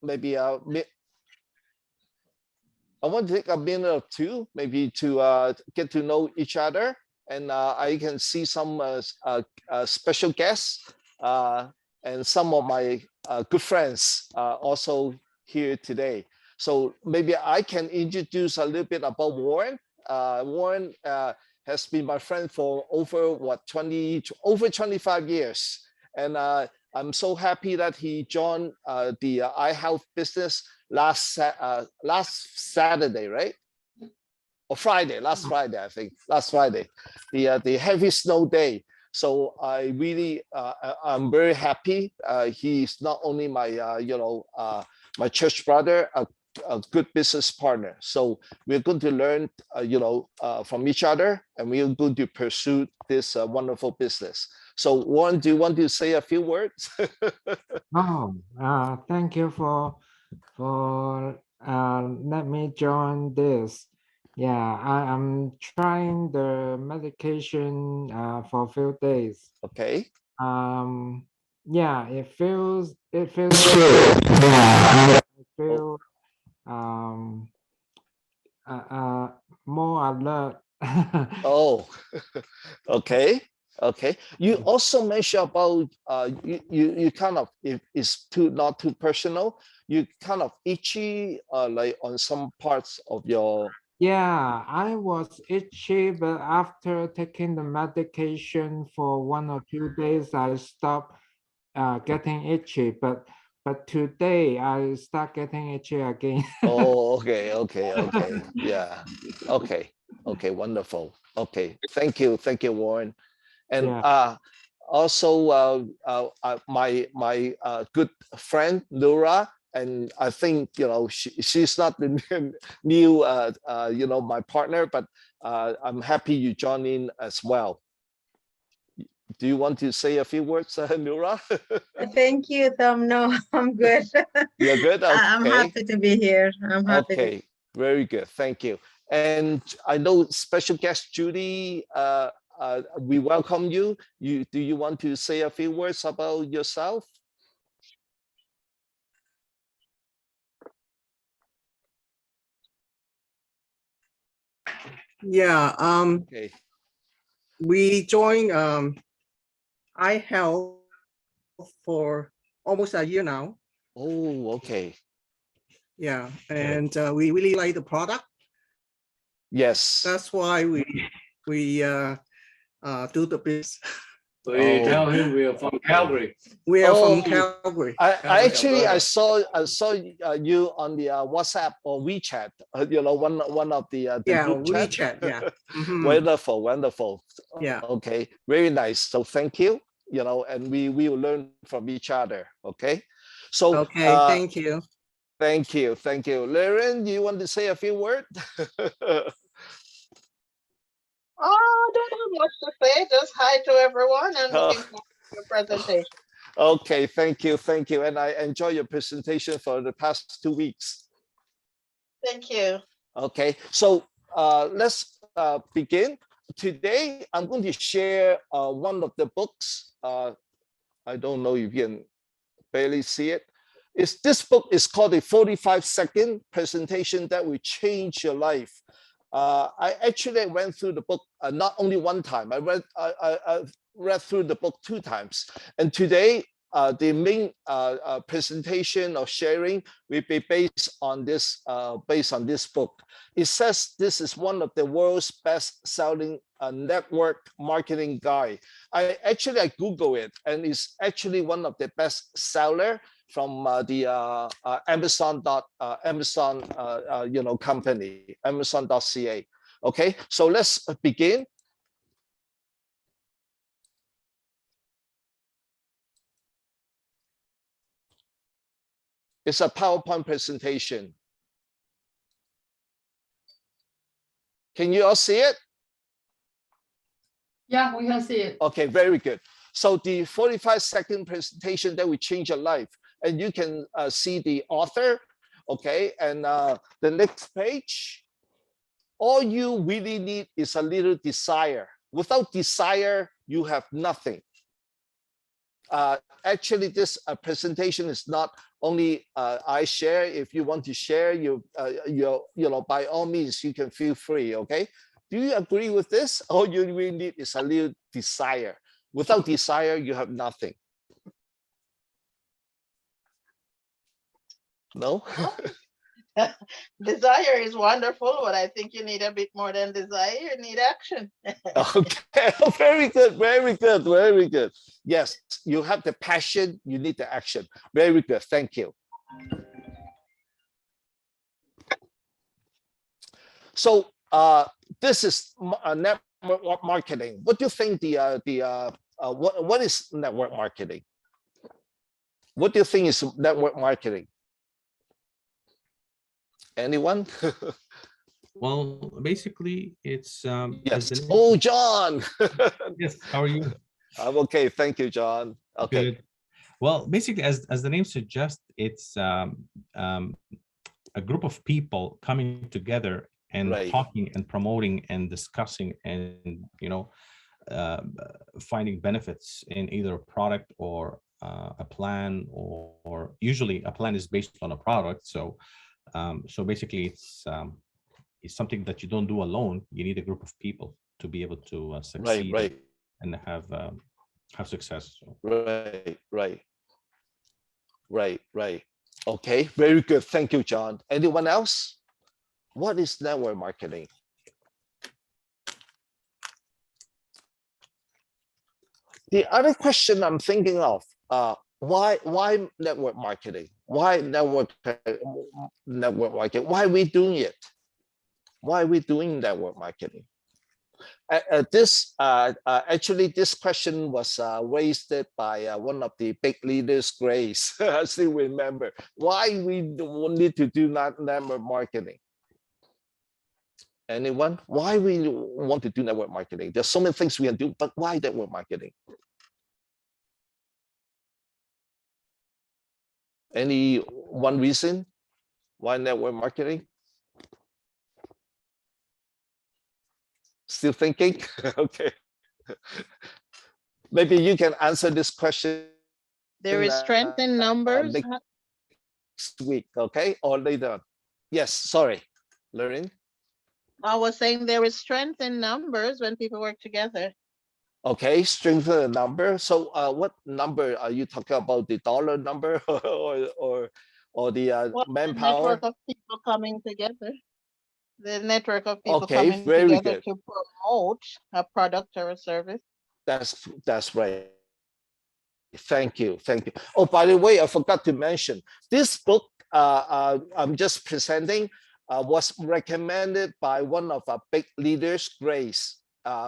maybe I want to take a minute or two, maybe to get to know each other, and I can see some special guests and some of my good friends also here today. So maybe I can introduce a little bit about Warren. Warren has been my friend for over 25 years, and I'm so happy that he joined the iHealth business last Saturday, right? Or Friday, last Friday, I think, last Friday, the heavy snow day. So I really, I'm very happy. He's not only my, my church brother, a good business partner. So we're going to learn, from each other, and we're going to pursue this wonderful business. So Warren, do you want to say a few words? Thank you for let me join this. Yeah, I'm trying the medication for a few days. Okay. Yeah, it feels good. Yeah, I feel more alert. Oh, okay. Okay. You also mentioned about you kind of, if it's not too personal, you kind of itchy like on some parts of your. Yeah, I was itchy, but after taking the medication for 1 or 2 days, I stopped getting itchy. But today I start getting itchy again. Oh, okay, okay, okay. Yeah. Okay. Okay, wonderful. Okay. Thank you, Warren. And Yeah. also my good friend Nora, and I think she's not the new my partner, but I'm happy you join in as well. Do you want to say a few words, Nora? Thank you, Tom. No, I'm good. You're good. I'm Okay. happy to be here. I'm happy. Okay. Very good. Thank you. And I know special guest Judy. We welcome you. Do you want to say a few words about yourself? Yeah. Okay. We joined iHealth for almost a year now. Oh, okay. Yeah, and we really like the product. Yes. That's why we do the business. We tell him we are from Calgary. We are from Calgary. I actually I saw you on the WhatsApp or WeChat. One of the group WeChat. chat. Yeah. Wonderful, wonderful. Yeah. Okay, very nice. So thank you. And we will learn from each other. Okay. So okay, thank you. Thank you, thank you. Lauren, do you want to say a few words? Oh, I don't have much to say. Just hi to everyone and looking forward to your presentation. Okay, thank you, thank you. And I enjoy your presentation for the past 2 weeks. Thank you. Okay, so let's begin. Today, I'm going to share one of the books. I don't know if you can barely see it. This book is called a 45-second presentation that will change your life. I actually went through the book not only one time. I read through the book 2 times. And today, the main presentation or sharing will be based on this book. It says this is one of the world's best-selling network marketing guide. I Google it, and it's actually one of the best seller from the Amazon company, Amazon.ca. Okay, so let's begin. It's a PowerPoint presentation. Can you all see it? Yeah, we can see it. Okay, very good. So the 45-second presentation that will change your life. And you can see the author, okay? And the next page, all you really need is a little desire. Without desire, you have nothing. Actually, this presentation is not only I share. If you want to share, by all means, you can feel free, okay? Do you agree with this? All you really need is a little desire. Without desire, you have nothing. No? Desire is wonderful, but I think you need a bit more than desire. You need action. Okay, very good, very good, very good. Yes, you have the passion, you need the action. Very good, thank you. So this is network marketing. What do you think what is network marketing? What do you think is network marketing? Anyone? Well, basically, it's Yes. Oh, John. yes. How are you? I'm okay. Thank you, John. Okay. Good. Well, basically, as the name suggests, it's a group of people coming together and Right. talking and promoting and discussing and finding benefits in either a product or a plan, or usually a plan is based on a product. So so basically, it's something that you don't do alone. You need a group of people to be able to succeed Right. and have success. So. Right. Okay, very good. Thank you, John. Anyone else? What is network marketing? The other question I'm thinking of, why network marketing? Why network marketing? Why are we doing it? Why are we doing network marketing? Actually, this question was raised by one of the big leaders, Grace. I still remember. Why we need to do network marketing? Anyone? Why we want to do network marketing? There's so many things we can do, but why network marketing? Any one reason why network marketing? Still thinking? Okay. Maybe you can answer this question. There is strength in numbers. Next week, okay? Or later on. Yes, sorry. Lorraine? I was saying there is strength in numbers when people work together. Okay, strength in the number. So what number are you talking about? The dollar number or the manpower? The network of people coming together. The network of people Okay, coming very together good. to promote a product or a service. That's right. Thank you. Oh, by the way, I forgot to mention this book. I'm just presenting. Was recommended by one of our big leaders, Grace,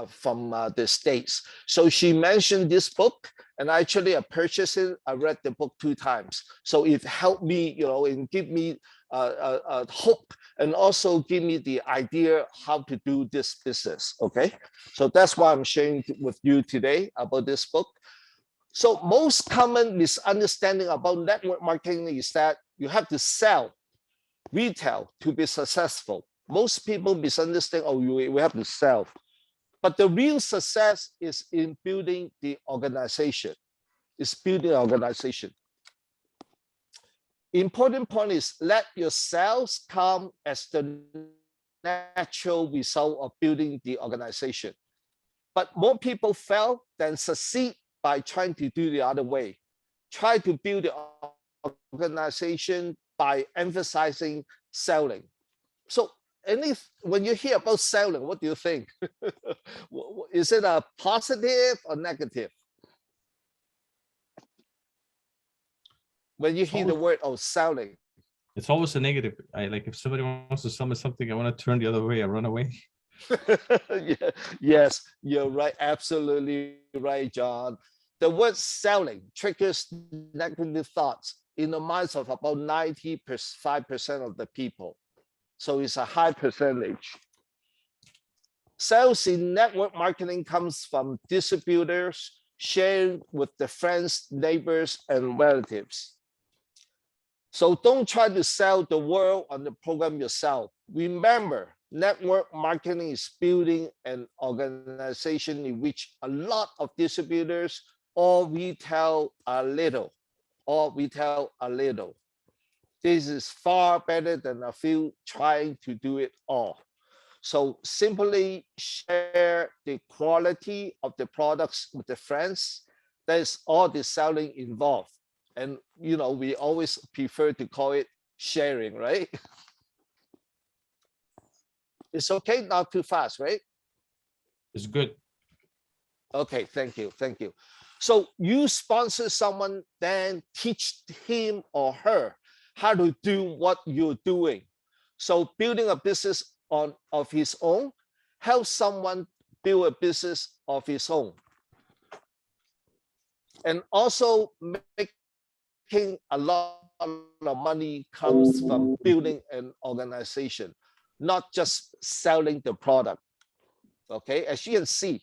from the States. So she mentioned this book, and actually I purchased it. I read the book 2 times. So it helped me, and give me hope, and also give me the idea how to do this business. Okay, so that's why I'm sharing with you today about this book. So most common misunderstanding about network marketing is that you have to sell retail to be successful. Most people misunderstand, oh, we have to sell. But the real success is in building the organization. It's building an organization. Important point is let your sales come as the natural result of building the organization. But more people fail than succeed by trying to do the other way. Try to build the organization by emphasizing selling. So when you hear about selling, what do you think? Is it a positive or negative? When you hear the word selling. It's always a negative. If somebody wants to sell me something, I want to turn the other way. I run away. Yeah, yes, you're right. Absolutely right, John. The word selling triggers negative thoughts in the minds of about 95% of the people. So it's a high percentage. Sales in network marketing comes from distributors sharing with the friends, neighbors, and relatives. So don't try to sell the world on the program yourself. Remember, network marketing is building an organization in which a lot of distributors all retail a little. This is far better than a few trying to do it all. So simply share the quality of the products with the friends. There's all the selling involved. And we always prefer to call it sharing, right? It's okay, not too fast, right? It's good. Okay, thank you, thank you. So you sponsor someone, then teach him or her how to do what you're doing. So building a business of his own, help someone build a business of his own. And also making a lot of money comes from building an organization, not just selling the product. Okay, as you can see,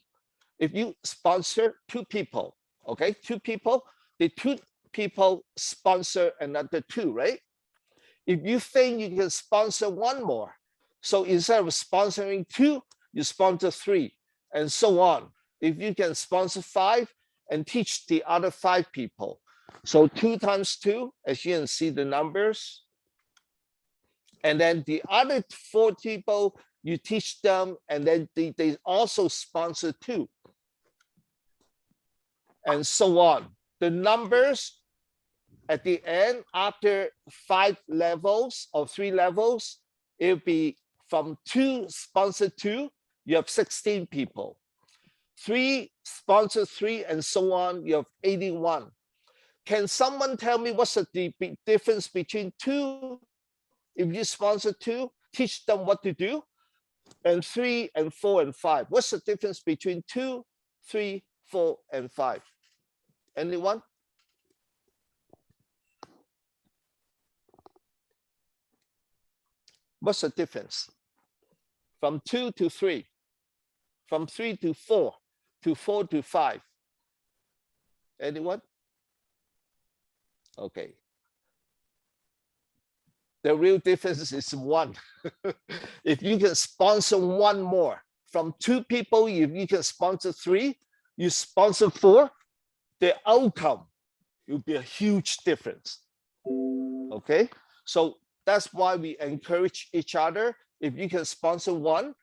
if you sponsor 2 people, okay, 2 people, the 2 people sponsor another 2, right? If you think you can sponsor 1 more, so instead of sponsoring 2, you sponsor 3, and so on. If you can sponsor 5 and teach the other 5 people. So 2 times 2, as you can see the numbers. And then the other 4 people, you teach them, and then they also sponsor 2. And so on. The numbers at the end, after 5 levels or 3 levels, it'll be from 2 sponsor 2, you have 16 people. 3 sponsor 3, and so on, you have 81. Can someone tell me what's the difference between 2? If you sponsor 2, teach them what to do, and 3 and 4 and 5. What's the difference between 2, 3, 4, and 5? Anyone? What's the difference? From 2 to 3, from 3 to 4, to 4 to 5. Anyone? Okay. The real difference is 1. If you can sponsor 1 more, from 2 people, if you can sponsor 3, you sponsor 4, the outcome will be a huge difference. Okay, so that's why we encourage each other. If you can sponsor 1,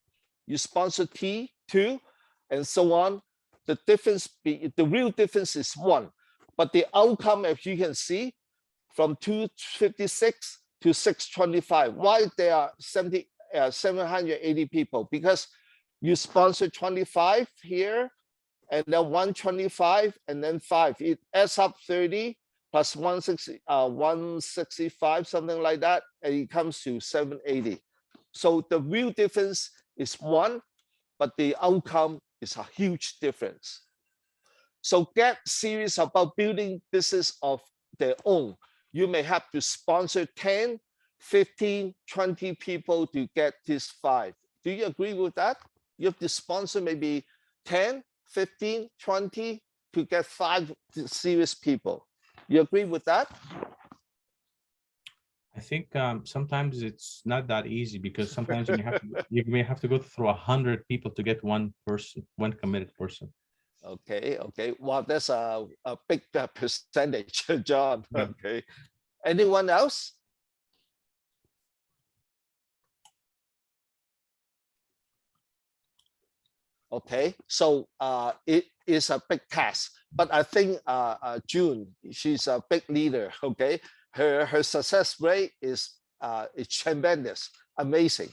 you sponsor 2, and so on. The real difference is 1, but the outcome, as you can see, from 256 to 625. Why there are 780 people? Because you sponsor 25 here, and then 125, and then 5. It adds up 30 plus 165, something like that, and it comes to 780. So the real difference is 1, but the outcome is a huge difference. So get serious about building business of their own. You may have to sponsor 10, 15, 20 people to get this 5. Do you agree with that? You have to sponsor maybe 10, 15, 20 to get 5 serious people. You agree with that? I think sometimes it's not that easy, because sometimes you may have to go through 100 people to get 1 person, 1 committed person. Okay, okay. Well, that's a big percentage, John. Yeah. Okay. Anyone else? Okay, so it is a big task, but I think June, she's a big leader. Okay, her success rate is tremendous, amazing.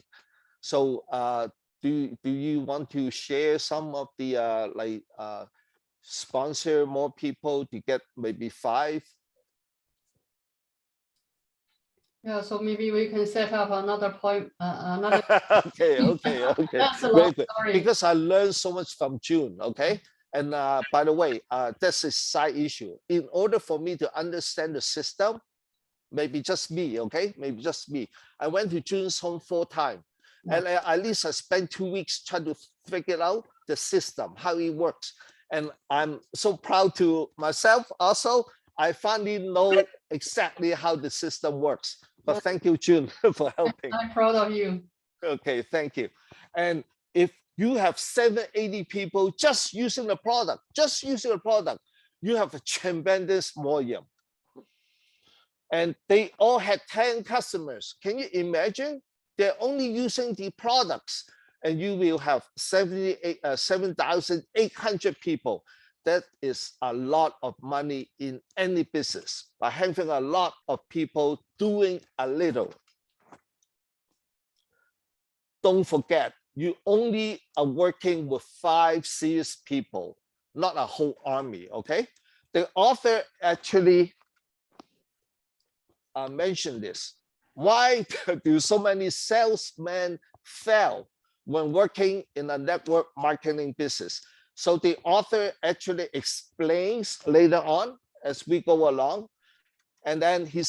So do you want to share some of the sponsor more people to get maybe 5? Yeah, so maybe we can set up another point, another. Okay. That's a Very long good. story. Because I learned so much from June. Okay, and by the way, that's a side issue. In order for me to understand the system, maybe just me, okay, maybe just me, I went to June's home 4 times, and at least I spent 2 weeks trying to figure out the system, how it works. And I'm so proud to myself also. I finally know exactly how the system works. But thank you, June, for helping. I'm proud of you. Okay, thank you. And if you have 780 people just using the product, you have a tremendous volume. and they all had 10 customers. Can you imagine? They're only using the products, and you will have 7,800 people. That is a lot of money in any business by having a lot of people doing a little. Don't forget, you only are working with 5 serious people, not a whole army, okay? The author actually mentioned this. Why do so many salesmen fail when working in a network marketing business? So the author actually explains later on as we go along. And then he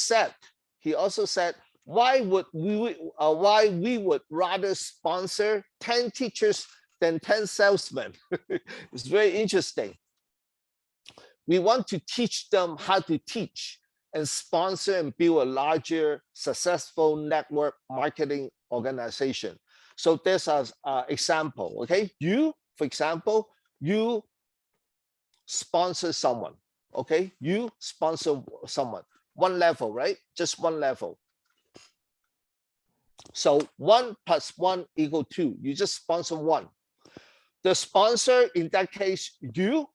also said, why we would rather sponsor 10 teachers than 10 salesmen. It's very interesting. We want to teach them how to teach and sponsor and build a larger, successful network marketing organization. So there's an example, okay? You, for example, you sponsor someone, okay? You sponsor someone, one level, right? Just one level. So 1 + 1 = 2. You just sponsor one. The sponsor, in that case, you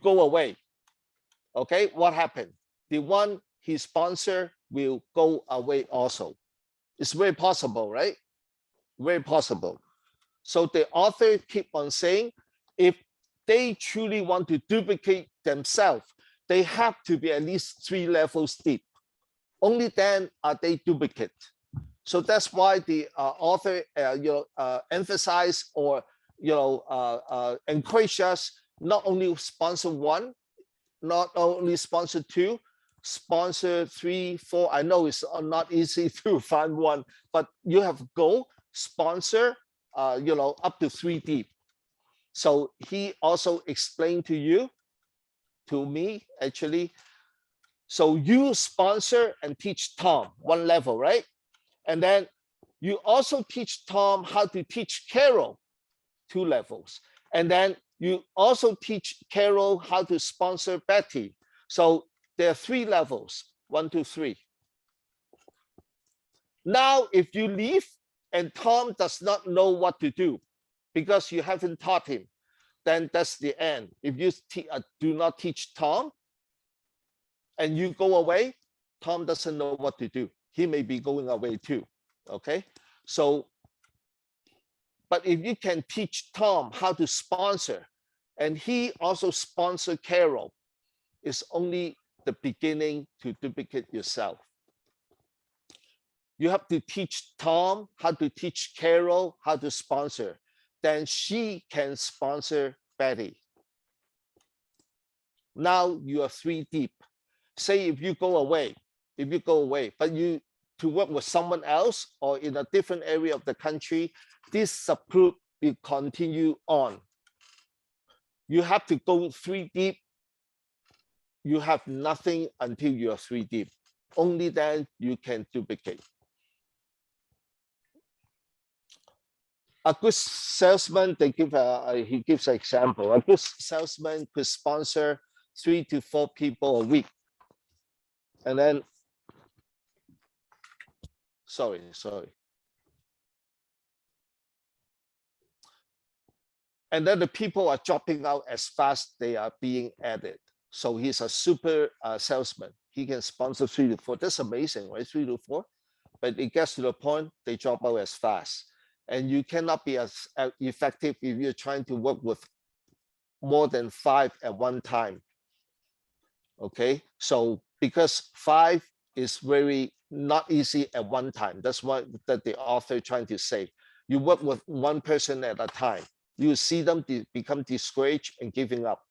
go away. Okay, what happened? The one he sponsored will go away also. It's very possible, right? Very possible. So the author keep on saying, if they truly want to duplicate themselves, they have to be at least 3 levels deep. Only then are they duplicate. So that's why the author emphasize or encourage us not only sponsor one, not only sponsor 2, sponsor 3, 4. I know it's not easy to find one, but you have goal, sponsor, up to 3 deep. So he also explained to me actually. So you sponsor and teach Tom 1 level, right? And then you also teach Tom how to teach Carol 2 levels. And then you also teach Carol how to sponsor Betty. So there are 3 levels, 1, 2, 3. Now, if you leave and Tom does not know what to do because you haven't taught him, then that's the end. If you do not teach Tom and you go away, Tom doesn't know what to do. He may be going away too, okay? So, but if you can teach Tom how to sponsor, and he also sponsor Carol, it's only the beginning to duplicate yourself. You have to teach Tom how to teach Carol how to sponsor. Then she can sponsor Betty. Now you are 3 deep. Say if you go away, but you to work with someone else or in a different area of the country, this subgroup will continue on. You have to go 3 deep. You have nothing until you are 3 deep. Only then you can duplicate. A good salesman, he gives an example. A good salesman could sponsor 3 to 4 people a week. And then, sorry. And then the people are dropping out as fast they are being added. So he's a super salesman. He can sponsor 3 to 4. That's amazing, right? 3 to 4. But it gets to the point, they drop out as fast. And you cannot be as effective if you're trying to work with more than 5 at one time. Okay, so because 5 is very not easy at one time. That's what the author trying to say. You work with one person at a time. You see them become discouraged and giving up.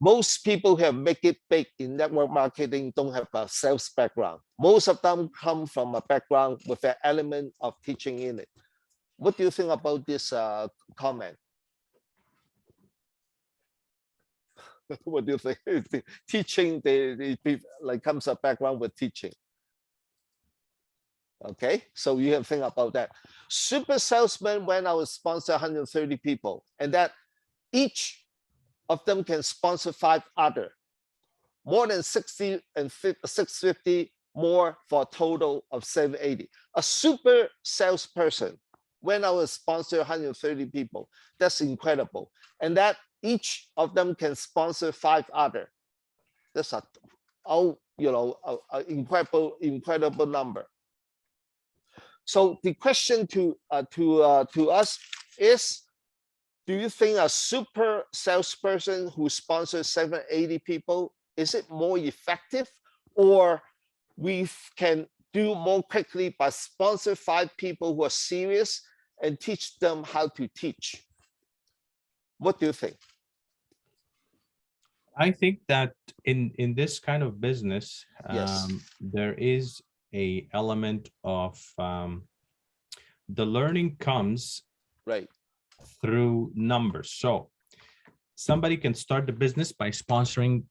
Most people who have made it big in network marketing don't have a sales background. Most of them come from a background with an element of teaching in it. What do you think about this comment? What do you think? Teaching, like comes a background with teaching. Okay, so you have to think about that. Super salesman, when I was sponsor 130 people, and that each of them can sponsor 5 other. more than 60 and 650 more for a total of 780. A super salesperson, when I was sponsor 130 people, that's incredible. And that each of them can sponsor 5 other. That's a incredible number. So the question to us is, do you think a super salesperson who sponsors 780 people, is it more effective, or we can do more quickly by sponsor 5 people who are serious and teach them how to teach? What do you think? I think that in this kind of business, Yes. there is a element of the learning comes Right. through numbers. So somebody can start the business by sponsoring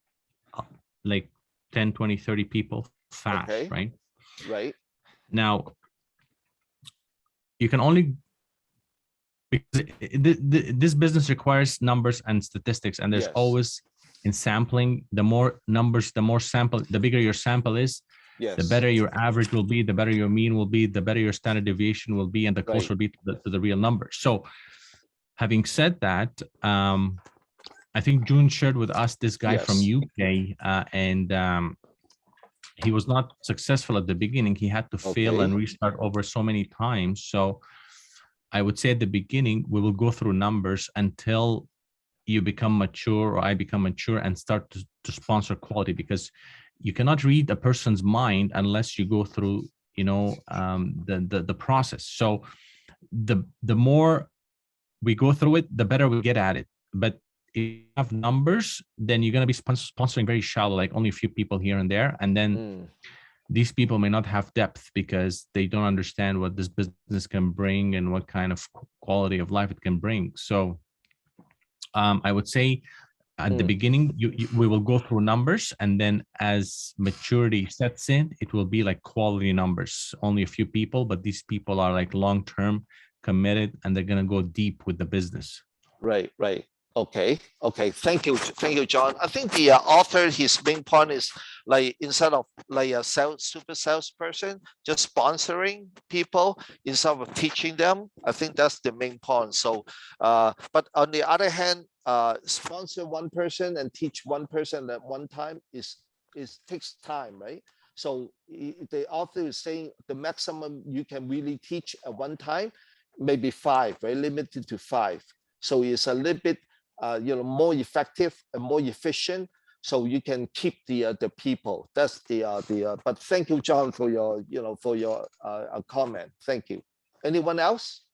like 10, 20, 30 people fast, Okay. right? Right. Now, you can only, because this business requires numbers and statistics, and there's Yes. always in sampling, the more numbers, the more sample, the bigger your sample is, Yes. the better your average will be, the better your mean will be, the better your standard deviation will be, and the closer will be to the real numbers. So having said that, I think June shared with us this guy from Yes. UK, and he was not successful at the beginning. He had to fail Okay. and restart over so many times. So I would say at the beginning, we will go through numbers until you become mature, or I become mature, and start to sponsor quality, because you cannot read a person's mind unless you go through, the process. So the more we go through it, the better we get at it. But if you have numbers, then you're going to be sponsoring very shallow, like only a few people here and there. And then these people may not have depth because they don't understand what this business can bring and what kind of quality of life it can bring. So I would say at the beginning, we will go through numbers, and then as maturity sets in, it will be like quality numbers, only a few people, but these people are like long-term committed, and they're going to go deep with the business. Right. Okay. Thank you, John. I think the author, his main point is, like, instead of like a super salesperson, just sponsoring people instead of teaching them. I think that's the main point. So, but on the other hand, sponsor one person and teach one person at one time is takes time, right? So the author is saying the maximum you can really teach at one time, maybe 5, very limited to 5. So it's a little bit more effective and more efficient, so you can keep the people. That's the but thank you, John, for your comment. Thank you. Anyone else?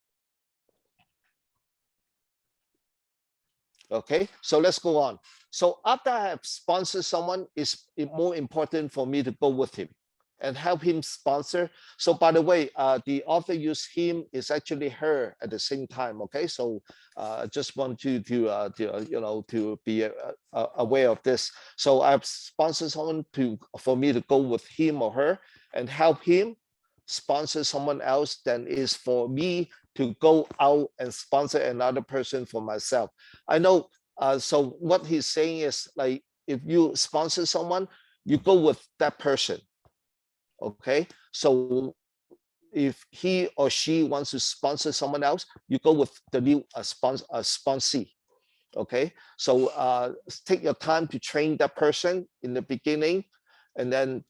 Okay, so let's go on. So after I have sponsored someone, it's more important for me to go with him and help him sponsor. So by the way, the author used him is actually her at the same time. Okay, so I just want you to be aware of this. So I've sponsored someone for me to go with him or her and help him sponsor someone else. Then is for me to go out and sponsor another person for myself. I know. So what he's saying is, like, if you sponsor someone, you go with that person. Okay, so if he or she wants to sponsor someone else, you go with the new sponsee. Okay, so take your time to train that person in the beginning, and then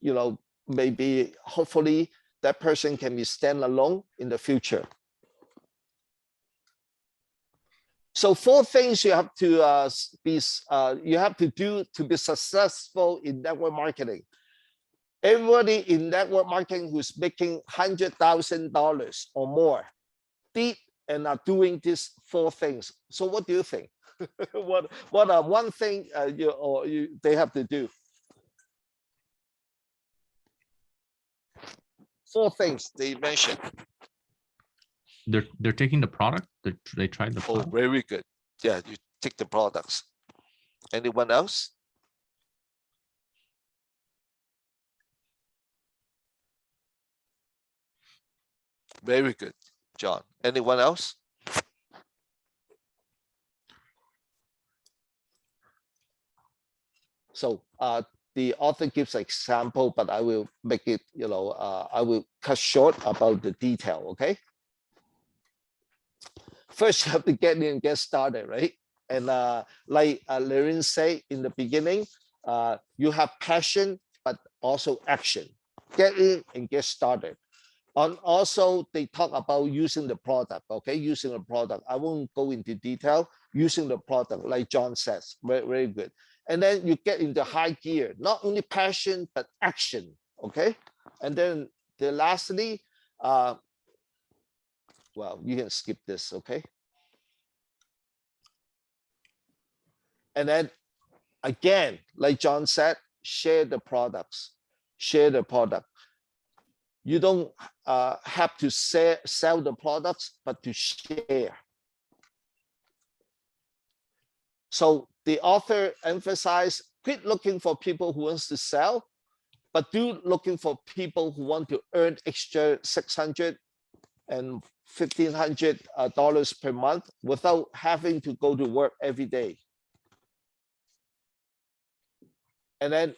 maybe hopefully that person can be stand alone in the future. So 4 things you have to do to be successful in network marketing. Everybody in network marketing who's making $100,000 or more did and are doing these 4 things. So what do you think? what are one thing they have to do? 4 things they mentioned. They're taking the product. They tried the product. Oh, very good. Yeah, you take the products. Anyone else? Very good, John. Anyone else? So the author gives an example, but I will make it, I will cut short about the detail, okay? First, you have to get in and get started, right? And like Lorraine said in the beginning, you have passion, but also action. Get in and get started. And also, they talk about using the product, okay? Using the product. I won't go into detail. Using the product, like John says, very, very good. And then you get into high gear, not only passion, but action, okay? And then lastly, well, you can skip this, okay? And then again, like John said, share the products, share the product. You don't have to sell the products, but to share. So the author emphasized, quit looking for people who wants to sell, but do looking for people who want to earn extra $600 and $1,500 per month without having to go to work every day. And then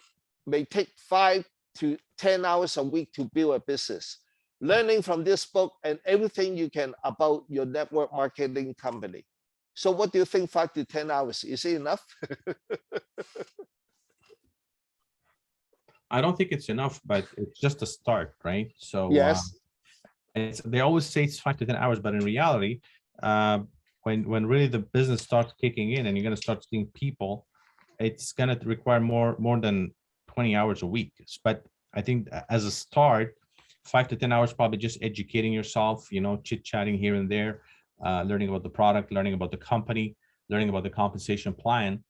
may take 5 to 10 hours a week to build a business. Learning from this book and everything you can about your network marketing company. So what do you think, 5 to 10 hours? Is it enough? I don't think it's enough, but it's just a start, right? So yes, they always say it's 5 to 10 hours, but in reality, when really the business starts kicking in and you're going to start seeing people, it's going to require more than 20 hours a week. But I think as a start, 5 to 10 hours, probably just educating yourself, chit-chatting here and there, learning about the product, learning about the company, learning about the compensation plan.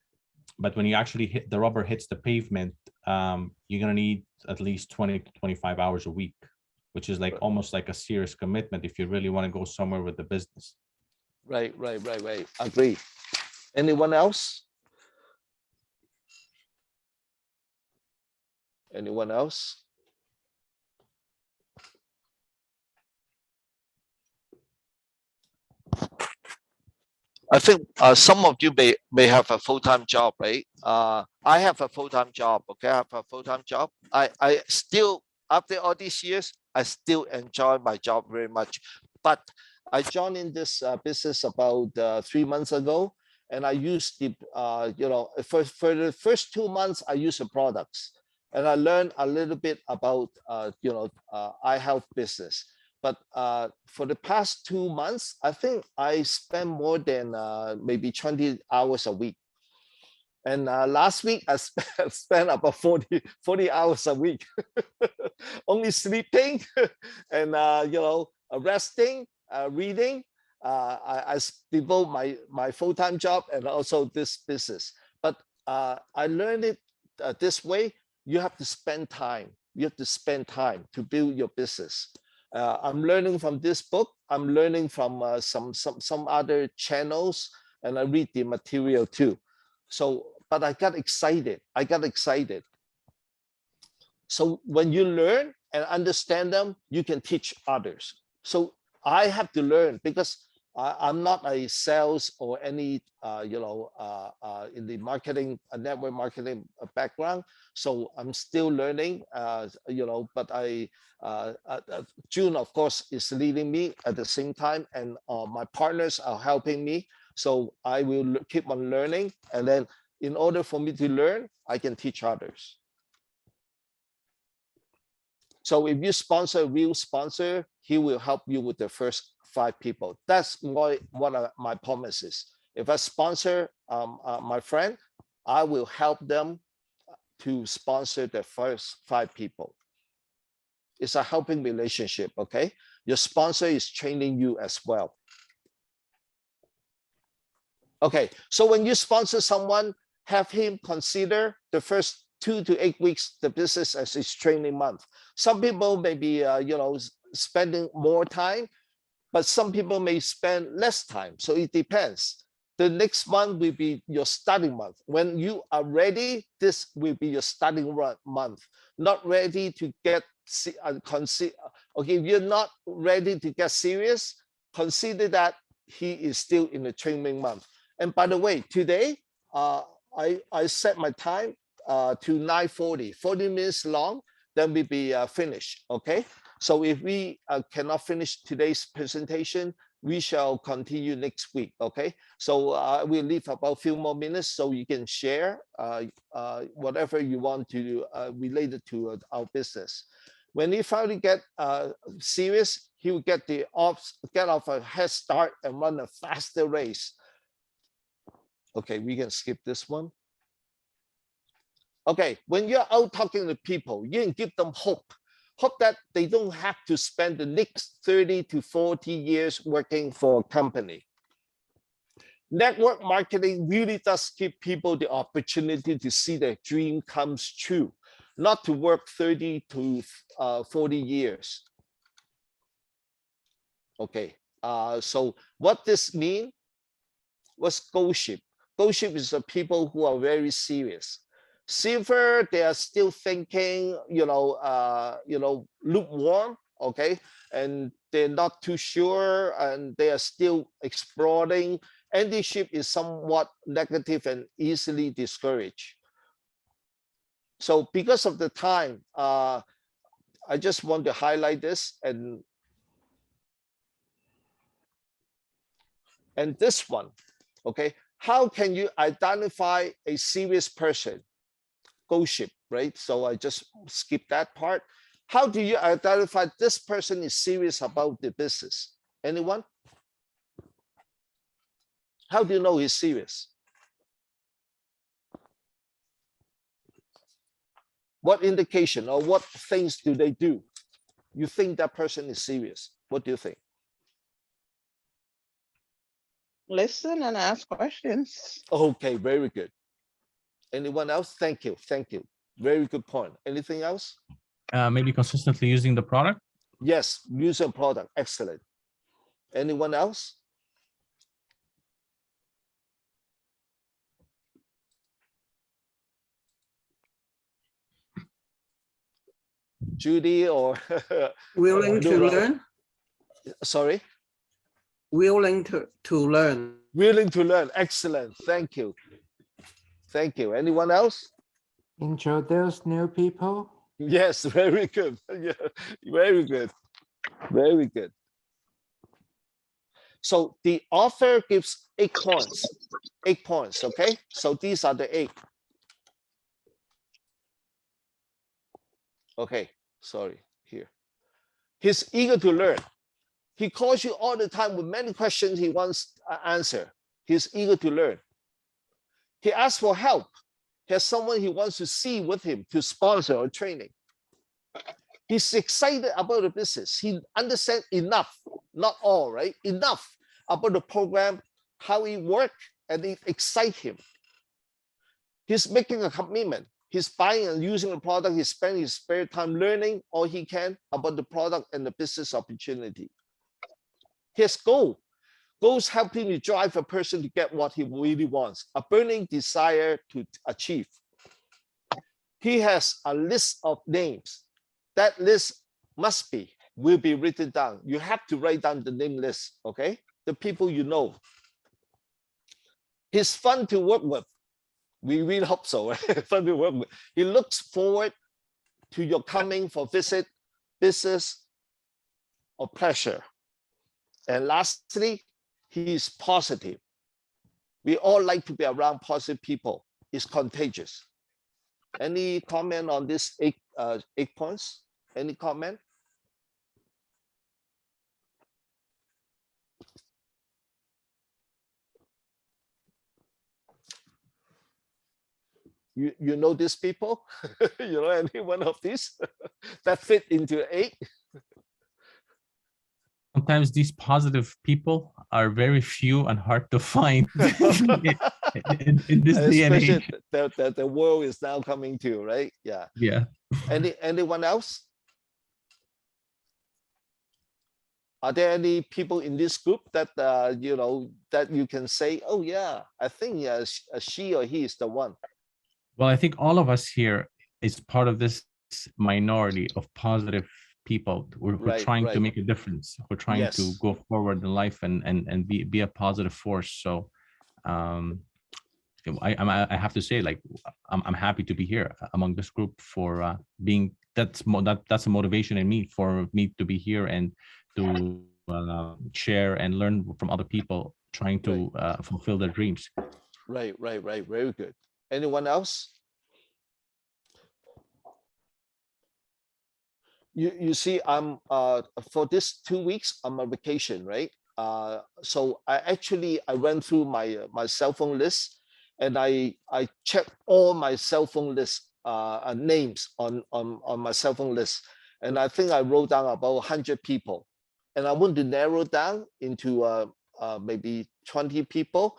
But when you actually the rubber hits the pavement, you're going to need at least 20 to 25 hours a week, which is like almost like a serious commitment if you really want to go somewhere with the business. Right. Agree. Anyone else? Anyone else? I think some of you may have a full-time job, right? I have a full-time job, okay? I have a full-time job. I still, after all these years, I still enjoy my job very much. But I joined in this business about 3 months ago, and I used the, for the first 2 months, I used the products. And I learned a little bit about, eye health business. But for the past 2 months, I think I spent more than maybe 20 hours a week. And last week, I spent about 40 hours a week, only sleeping and, resting, reading. I devote my full-time job and also this business. But I learned it this way. You have to spend time. You have to spend time to build your business. I'm learning from this book. I'm learning from some other channels, and I read the material too. So, but I got excited. So when you learn and understand them, you can teach others. So I have to learn because I'm not a sales or any, in the marketing, network marketing background. So I'm still learning, but June, of course, is leading me at the same time. And my partners are helping me. So I will keep on learning. And then in order for me to learn, I can teach others. So if you sponsor a real sponsor, he will help you with the first 5 people. That's one of my promises. If I sponsor my friend, I will help them to sponsor the first 5 people. It's a helping relationship, okay? Your sponsor is training you as well. Okay, so when you sponsor someone, have him consider the first 2 to 8 weeks the business as his training month. Some people may be, spending more time, but some people may spend less time. So it depends. The next month will be your starting month. When you are ready, this will be your starting month. Not ready to get, okay, if you're not ready to get serious, consider that he is still in the training month. And by the way, today, I set my time to 9:40, 40 minutes long, then we'll be finished, okay? So if we cannot finish today's presentation, we shall continue next week, okay? So we'll leave about a few more minutes so you can share whatever you want to related to our business. When he finally get serious, he will get off a head start and run a faster race. Okay, we can skip this one. Okay, when you're out talking to people, you can give them hope that they don't have to spend the next 30 to 40 years working for a company. Network marketing really does give people the opportunity to see their dream comes true, not to work 30 to 40 years. Okay, so what this means was goalship. Goalship is the people who are very serious. Silver, they are still thinking, lukewarm, okay? And they're not too sure and they are still exploring. Anti-ship is somewhat negative and easily discouraged. So because of the time, I just want to highlight this and this one, okay? How can you identify a serious person? Goalship, right? So I just skip that part. How do you identify this person is serious about the business? Anyone? How do you know he's serious? What indication or what things do they do? You think that person is serious. What do you think? Listen and ask questions. Okay, very good. Anyone else? Thank you. Thank you. Very good point. Anything else? Maybe consistently using the product. Yes, use a product. Excellent. Anyone else? Judy or Willing to learn. Sorry? Willing to learn. Willing to learn. Excellent. Thank you. Thank you. Anyone else? Introduce new people. Yes, very good. Yeah, very good. Very good. So the author gives 8 points. 8 points, okay? So these are the 8. Okay, sorry, here. He's eager to learn. He calls you all the time with many questions he wants to answer. He's eager to learn. He asks for help. He has someone he wants to see with him to sponsor or training. He's excited about the business. He understands enough, not all, right? Enough about the program, how it works, and it excites him. He's making a commitment. He's buying and using the product. He's spending his spare time learning all he can about the product and the business opportunity. He has goals. Goals help him to drive a person to get what he really wants, a burning desire to achieve. He has a list of names. That list will be written down. You have to write down the name list, okay? The people you know. He's fun to work with. We really hope so, right? Fun to work with. He looks forward to your coming for visit, business, or pleasure. And lastly, he is positive. We all like to be around positive people. It's contagious. Any comment on this 8 points? Any comment? You know these people? You know any one of these that fit into 8? Sometimes these positive people are very few and hard to find in this day and age. That the world is now coming to, right? Yeah. Yeah. Anyone else? Are there any people in this group that that you can say, oh yeah, I think she or he is the one? Well, I think all of us here is part of this minority of positive people. We're trying to make a difference. We're trying to go forward in life and be a positive force. So I have to say, like, I'm happy to be here among this group for being, that's a motivation in me for me to be here and to share and learn from other people trying to fulfill their dreams. Right. Very good. Anyone else? You see, I'm for this 2 weeks, I'm on vacation, right? So I went through my cell phone list, and I checked all my cell phone list names on my cell phone list, and I think I wrote down about 100 people, and I want to narrow down into maybe 20 people,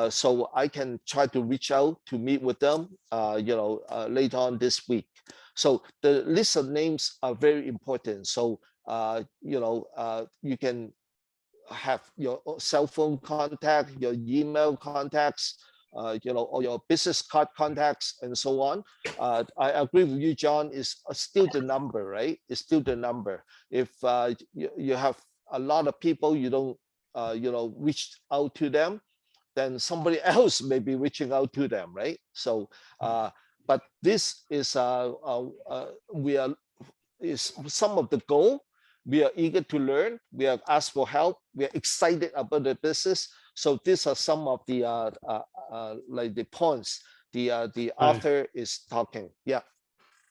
so I can try to reach out to meet with them, later on this week. So the list of names are very important. So you can have your cell phone contact, your email contacts, or your business card contacts, and so on. I agree with you, John. Is still the number, right? It's still the number. If you have a lot of people, you don't, reach out to them, then somebody else may be reaching out to them, right? So, but this is is some of the goal. We are eager to learn. We have asked for help. We are excited about the business. So these are some of the like the points the author is talking. Yeah.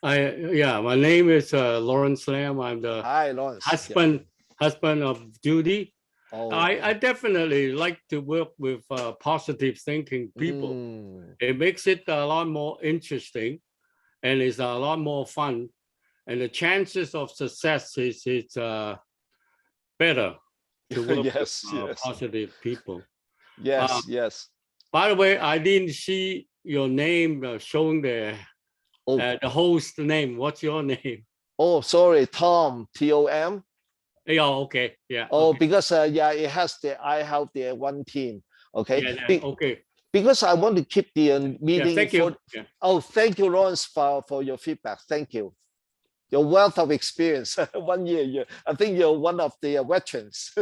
My name is Lawrence Lam. I'm the Hi, Lawrence. husband of Judy. Oh, I definitely like to work with positive thinking people. It makes it a lot more interesting, and it's a lot more fun. And the chances of success is better to work yes, with positive people. Yes. By the way, I didn't see your name showing there. The host name. What's your name? Oh, sorry, Tom. Tom. Yeah. Okay. Yeah. Oh, okay. because it has I have the one team. Okay. Yeah, okay. Because I want to keep the meeting. Thank you. Yeah. Oh, thank you, Lawrence, for your feedback. Thank you. Your wealth of experience. 1 year, I think you're one of the veterans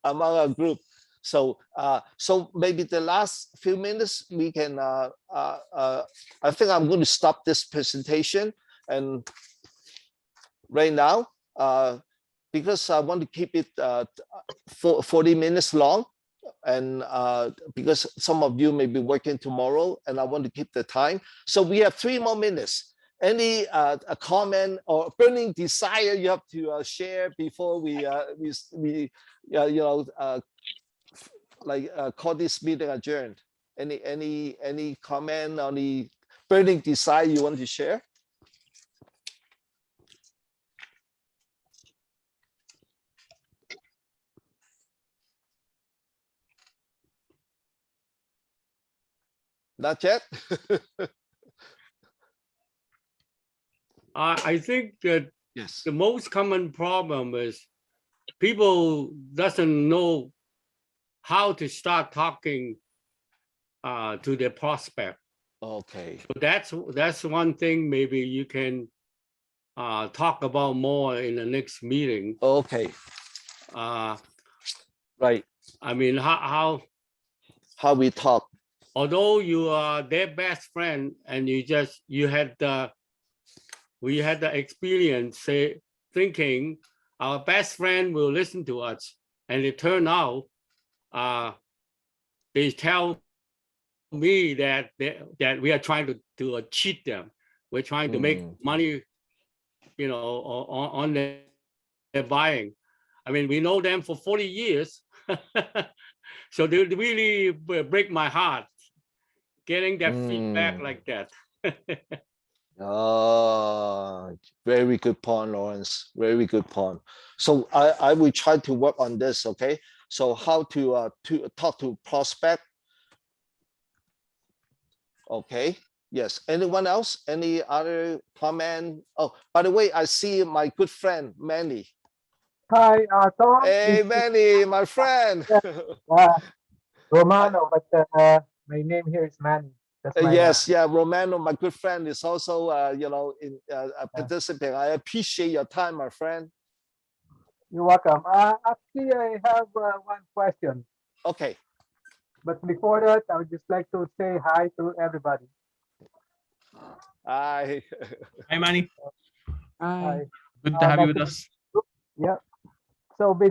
among our group. So, so maybe the last few minutes we can. I think I'm going to stop this presentation and right now, because I want to keep it 40 minutes long, and because some of you may be working tomorrow, and I want to keep the time. So we have 3 more minutes. Any a comment or burning desire you have to share before we call this meeting adjourned? Any comment on the burning desire you want to share? Not yet. I think that Yes. the most common problem is people doesn't know how to start talking to their prospect. Okay. So that's one thing maybe you can talk about more in the next meeting. Okay. Right. I mean, how we talk. Although you are their best friend and we had the experience thinking our best friend will listen to us, and it turned out they tell me that we are trying to cheat them. We're trying to make money, on their buying. I mean, we know them for 40 years. So they really break my heart getting that feedback like that. Very good point, Lawrence. Very good point. So I will try to work on this. Okay. So how to talk to prospect. Okay. Yes. Anyone else? Any other comment? Oh, by the way, I see my good friend Manny. Hi, Tom. Hey, Manny, my friend. Romano, but my name here is Manny. Yes, Romano, my good friend, is also participating. I appreciate your time, my friend. You're welcome. Actually, I have one question. Okay. But before that, I would just like to say hi to everybody. Hi. Hi, Manny. Hi. Hi. Good to have you with Nice us. Yeah. So basically,